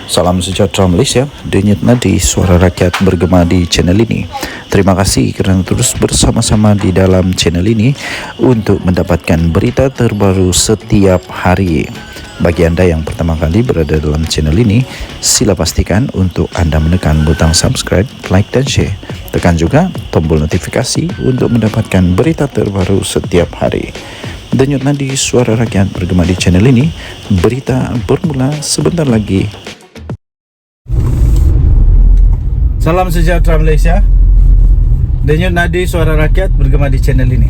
Salam sejahtera Malaysia, denyut nadi suara rakyat bergema di channel ini. Terima kasih kerana terus bersama-sama di dalam channel ini untuk mendapatkan berita terbaru setiap hari. Bagi anda yang pertama kali berada dalam channel ini, sila pastikan untuk anda menekan butang subscribe, like dan share. Tekan juga tombol notifikasi untuk mendapatkan berita terbaru setiap hari. Denyut nadi suara rakyat bergema di channel ini, berita bermula sebentar lagi. Salam sejahtera Malaysia. Denyut nadi suara rakyat bergema di channel ini.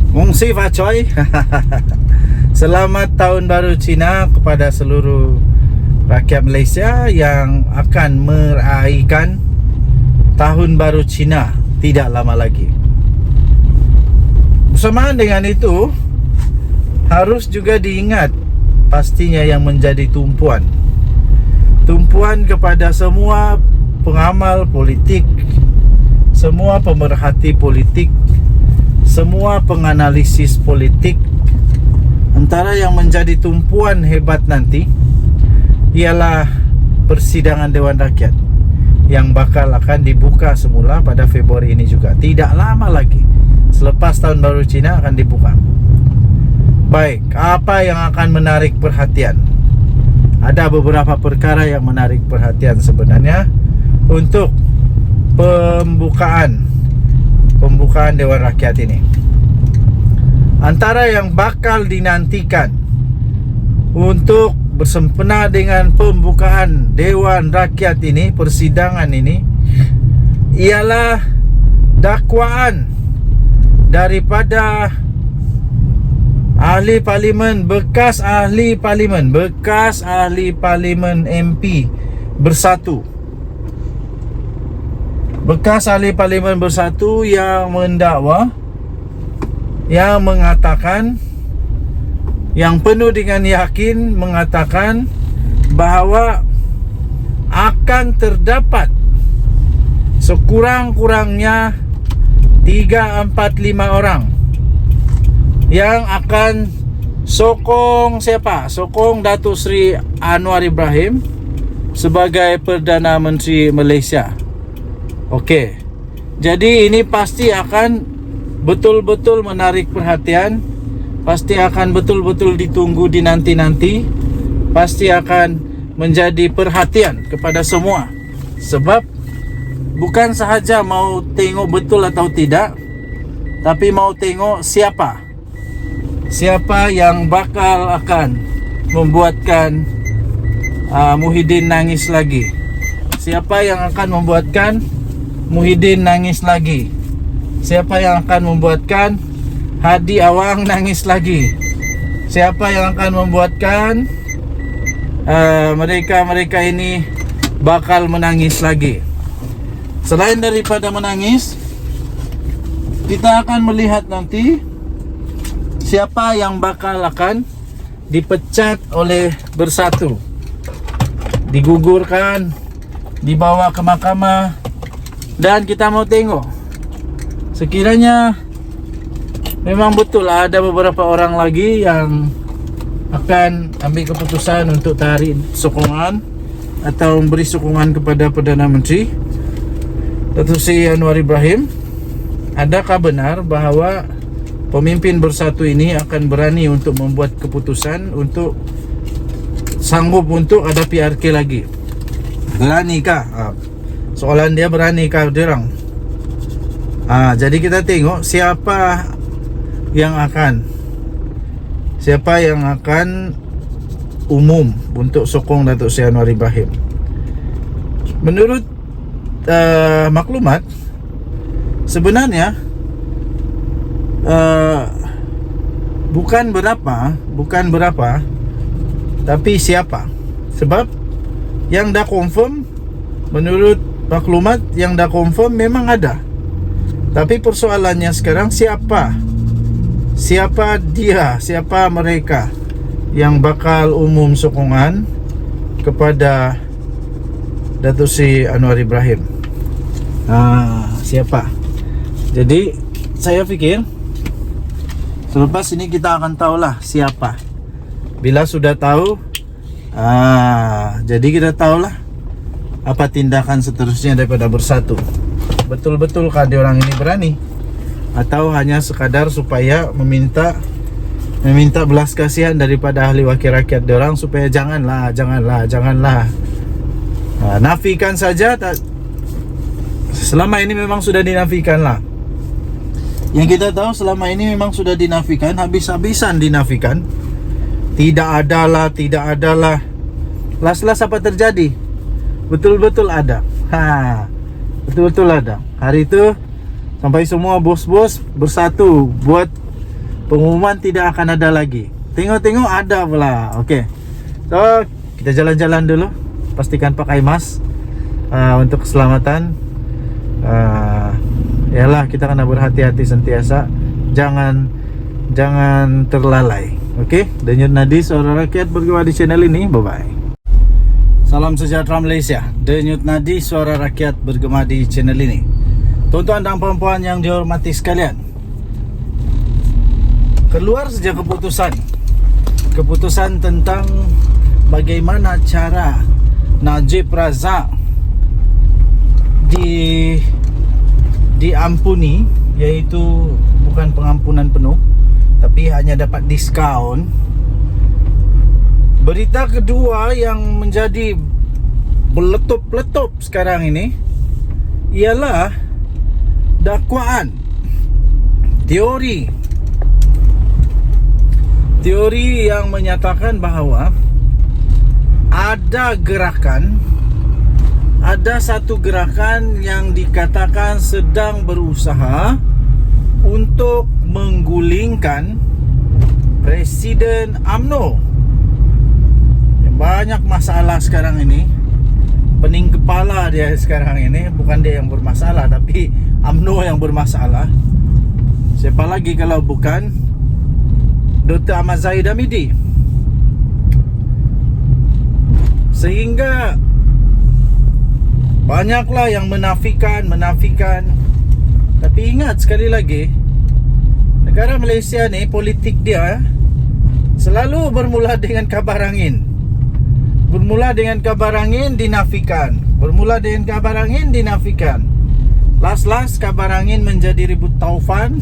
Mungsi Facoy. Selamat Tahun Baru Cina kepada seluruh rakyat Malaysia yang akan meraihkan Tahun Baru Cina tidak lama lagi. Bersamaan dengan itu, harus juga diingat pastinya yang menjadi tumpuan kepada semua pengamal politik, semua pemerhati politik, semua penganalisis politik. Antara yang menjadi tumpuan hebat nanti ialah persidangan Dewan Rakyat yang bakal akan dibuka semula pada Februari ini juga. Tidak lama lagi, selepas Tahun Baru Cina akan dibuka. Baik, apa yang akan menarik perhatian? Ada beberapa perkara yang menarik perhatian sebenarnya untuk pembukaan Dewan Rakyat ini. Antara yang bakal dinantikan untuk bersempena dengan pembukaan Dewan Rakyat ini, persidangan ini, ialah dakwaan daripada bekas ahli parlimen MP Bersatu. Bekas ahli parlimen Bersatu yang mendakwa, yang mengatakan, yang penuh dengan yakin mengatakan bahawa akan terdapat sekurang-kurangnya 3, 4, 5 orang yang akan sokong siapa? Sokong Datuk Seri Anwar Ibrahim sebagai Perdana Menteri Malaysia. Okey. Jadi ini pasti akan betul-betul menarik perhatian, pasti akan betul-betul ditunggu dinanti-nanti, pasti akan menjadi perhatian kepada semua. Sebab bukan sahaja mau tengok betul atau tidak, tapi mau tengok siapa yang bakal akan membuatkan Muhyiddin nangis lagi. Siapa yang akan membuatkan Muhyiddin nangis lagi? Siapa yang akan membuatkan Hadi Awang nangis lagi? Siapa yang akan membuatkan mereka ini bakal menangis lagi? Selain daripada menangis, kita akan melihat nanti siapa yang bakal akan dipecat oleh Bersatu, digugurkan, dibawa ke mahkamah. Dan kita mau tengok, sekiranya memang betul ada beberapa orang lagi yang akan ambil keputusan untuk tarik sokongan atau memberi sokongan kepada Perdana Menteri Datuk Seri Anwar Ibrahim. Adakah benar bahawa pemimpin Bersatu ini akan berani untuk membuat keputusan untuk sanggup untuk ada PRK lagi? Beranikah? Soalan dia, beranikah diorang? Jadi kita tengok siapa yang akan umum untuk sokong Datuk Seri Anwar Ibrahim. Menurut maklumat, sebenarnya bukan berapa, tapi siapa. Sebab yang dah confirm, menurut maklumat yang dah confirm memang ada. Tapi persoalannya sekarang siapa mereka yang bakal umum sokongan kepada Datuk Seri Anwar Ibrahim. Siapa? Jadi saya fikir selepas ini kita akan tahulah siapa. Bila sudah tahu Jadi kita tahulah apa tindakan seterusnya daripada bersatu. Betul-betulkah dia orang ini berani, atau hanya sekadar supaya meminta belas kasihan daripada ahli wakil rakyat dia orang supaya janganlah. Nafikan saja. Selama ini memang sudah dinafikan lah. Yang kita tahu selama ini memang sudah dinafikan, habis-habisan dinafikan. Tidak adalah. Las-las apa terjadi? Betul-betul ada. Betul-betul ada. Hari itu sampai semua bos-bos bersatu buat pengumuman tidak akan ada lagi. Tengok-tengok ada pula. Okey. So, kita jalan-jalan dulu. Pastikan pakai mask untuk keselamatan. Yalah, kita kena berhati-hati sentiasa. Jangan terlalai. Okey, Denyut Nadi Suara Rakyat bergema di channel ini. Bye-bye. Salam sejahtera Malaysia. Denyut Nadi Suara Rakyat bergema di channel ini. Tuan-tuan dan puan-puan yang dihormati sekalian, keluar saja keputusan tentang bagaimana cara Najib Razak diampuni, yaitu bukan pengampunan penuh tapi hanya dapat diskaun. Berita kedua yang menjadi meletup-letup sekarang ini ialah dakwaan, teori yang menyatakan bahawa ada satu gerakan yang dikatakan sedang berusaha untuk menggulingkan Presiden UMNO. Banyak masalah sekarang ini. Pening kepala dia sekarang ini. Bukan dia yang bermasalah, tapi UMNO yang bermasalah. Siapa lagi kalau bukan Dr. Ahmad Zahid Hamidi. Sehingga banyaklah yang menafikan. Tapi ingat sekali lagi, negara Malaysia ni politik dia selalu bermula dengan kabar angin. Dinafikan. Last kabar angin menjadi ribut taufan,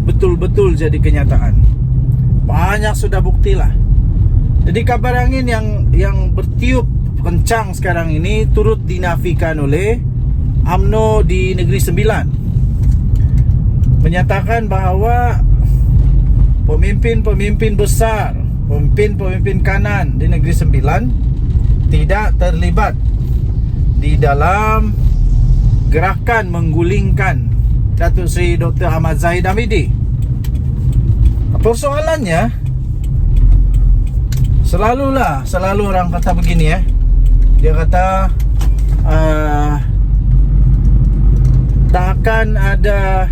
betul-betul jadi kenyataan. Banyak sudah buktilah. Jadi kabar angin yang bertiup kencang sekarang ini turut dinafikan oleh UMNO di Negeri Sembilan. Menyatakan bahawa pemimpin besar, pemimpin kanan di Negeri Sembilan tidak terlibat di dalam gerakan menggulingkan Datuk Seri Dr. Ahmad Zahid Hamidi. Persoalannya, selalu orang kata begini ya. Dia kata tak akan ada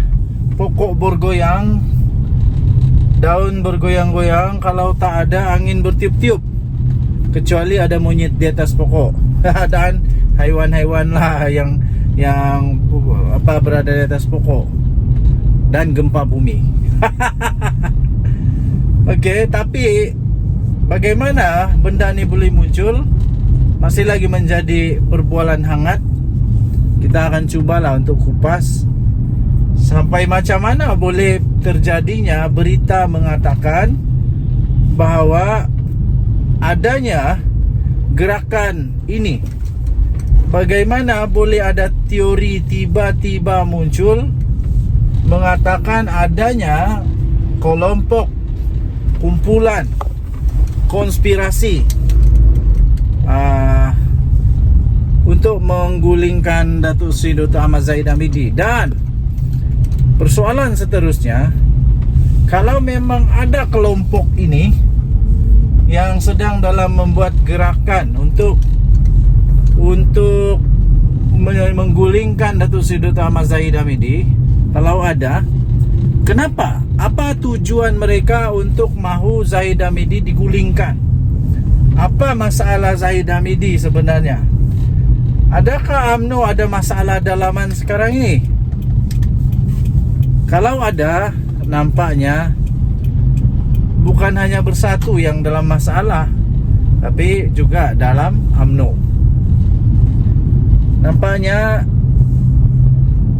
pokok bergoyang, daun bergoyang-goyang kalau tak ada angin bertiup-tiup, kecuali ada monyet di atas pokok dan haiwan-haiwan lah yang berada di atas pokok, dan gempa bumi. Okey, tapi bagaimana benda ni boleh muncul masih lagi menjadi perbualan hangat. Kita akan cubalah untuk kupas sampai macam mana boleh terjadinya berita mengatakan bahawa adanya gerakan ini. Bagaimana boleh ada teori tiba-tiba muncul mengatakan adanya kelompok, kumpulan, konspirasi untuk menggulingkan Datuk Seri Dr. Ahmad Zahid Hamidi. Dan persoalan seterusnya, kalau memang ada kelompok ini yang sedang dalam membuat gerakan untuk menggulingkan Datuk Seri Dr. Ahmad Zahid Hamidi, kalau ada, kenapa? Apa tujuan mereka untuk mahu Zahid Hamidi digulingkan? Apa masalah Zahid Hamidi sebenarnya? Adakah UMNO ada masalah dalaman sekarang ini? Kalau ada, nampaknya bukan hanya bersatu yang dalam masalah, tapi juga dalam UMNO. Nampaknya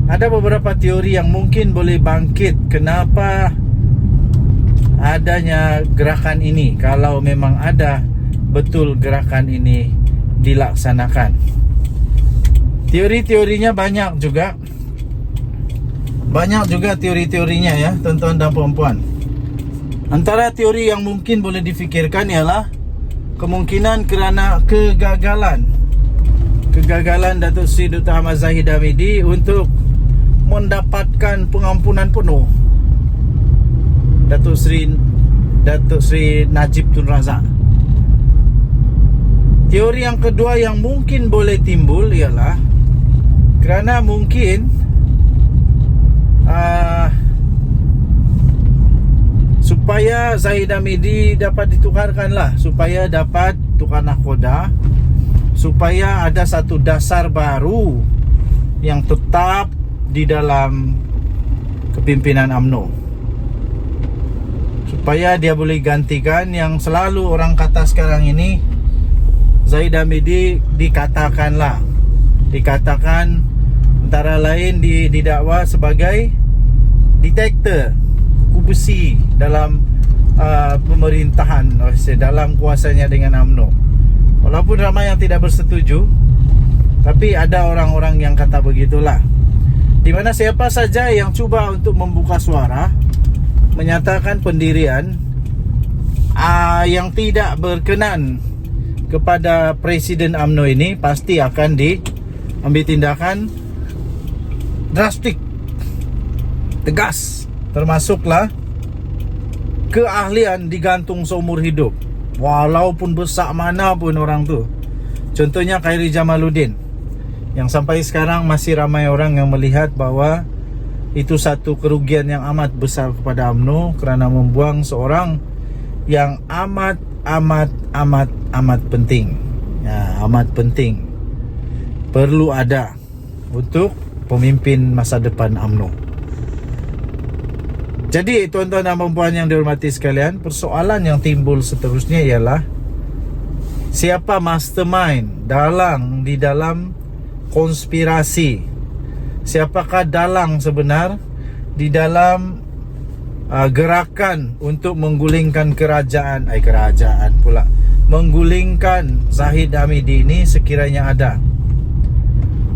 ada beberapa teori yang mungkin boleh bangkit kenapa adanya gerakan ini, kalau memang ada betul gerakan ini dilaksanakan. Teori-teorinya banyak juga. Banyak juga teori-teorinya ya, tuan-tuan dan puan-puan. Antara teori yang mungkin boleh difikirkan ialah kemungkinan kerana kegagalan Datuk Seri Dr. Ahmad Zahid Hamidi untuk mendapatkan pengampunan penuh Datuk Seri Najib Tun Razak. Teori yang kedua yang mungkin boleh timbul ialah kerana mungkin supaya Zahid Hamidi dapat ditukarkanlah, supaya dapat tukar nakhoda, supaya ada satu dasar baru yang tetap di dalam kepimpinan UMNO, supaya dia boleh gantikan yang selalu orang kata sekarang ini. Zahid Hamidi dikatakan antara lain didakwa sebagai detektor besi dalam pemerintahan, dalam kuasanya dengan UMNO. Walaupun ramai yang tidak bersetuju, tapi ada orang-orang yang kata begitulah. Di mana siapa saja yang cuba untuk membuka suara, menyatakan pendirian yang tidak berkenan kepada Presiden UMNO ini, pasti akan diambil tindakan drastik, tegas. Termasuklah keahlian digantung seumur hidup, walaupun besar mana pun orang tu. Contohnya Khairi Jamaluddin, yang sampai sekarang masih ramai orang yang melihat bahawa itu satu kerugian yang amat besar kepada UMNO kerana membuang seorang yang amat penting. Ya, amat penting. Perlu ada untuk pemimpin masa depan UMNO. Jadi tuan-tuan dan puan-puan yang dihormati sekalian, persoalan yang timbul seterusnya ialah siapa mastermind di dalam konspirasi. Siapakah dalang sebenar di dalam gerakan untuk menggulingkan menggulingkan Zahid Hamidi ini sekiranya ada.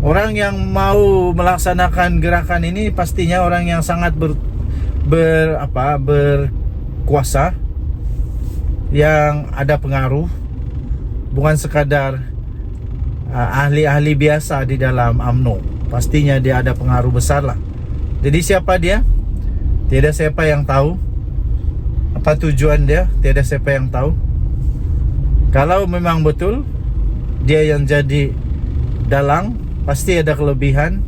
Orang yang mau melaksanakan gerakan ini pastinya orang yang sangat berkuasa, yang ada pengaruh, bukan sekadar ahli-ahli biasa di dalam UMNO. Pastinya dia ada pengaruh besar lah. Jadi siapa dia? Tiada siapa yang tahu. Apa tujuan dia? Tiada siapa yang tahu. Kalau memang betul dia yang jadi dalang, pasti ada kelebihan,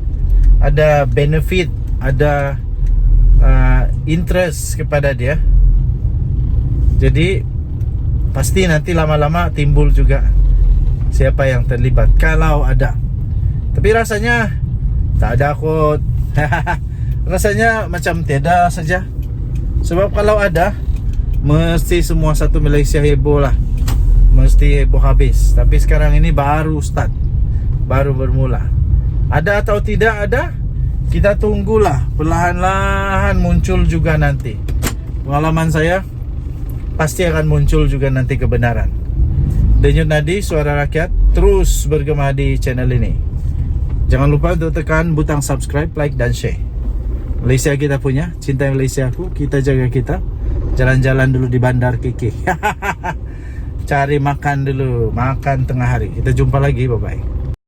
ada benefit, ada interest kepada dia. Jadi pasti nanti lama-lama timbul juga siapa yang terlibat, kalau ada. Tapi rasanya tak ada kot. Rasanya macam tiada saja. Sebab kalau ada, mesti semua satu Malaysia heboh lah, mesti heboh habis. Tapi sekarang ini baru start, baru bermula. Ada atau tidak ada, kita tunggulah. Perlahan-lahan muncul juga nanti. Pengalaman saya, pasti akan muncul juga nanti kebenaran. Denyut Nadi Suara Rakyat terus bergema di channel ini. Jangan lupa untuk tekan butang subscribe, like dan share. Malaysia kita punya, cinta Malaysia aku, kita jaga kita. Jalan-jalan dulu di Bandar KK. Cari makan dulu, makan tengah hari. Kita jumpa lagi, bye-bye.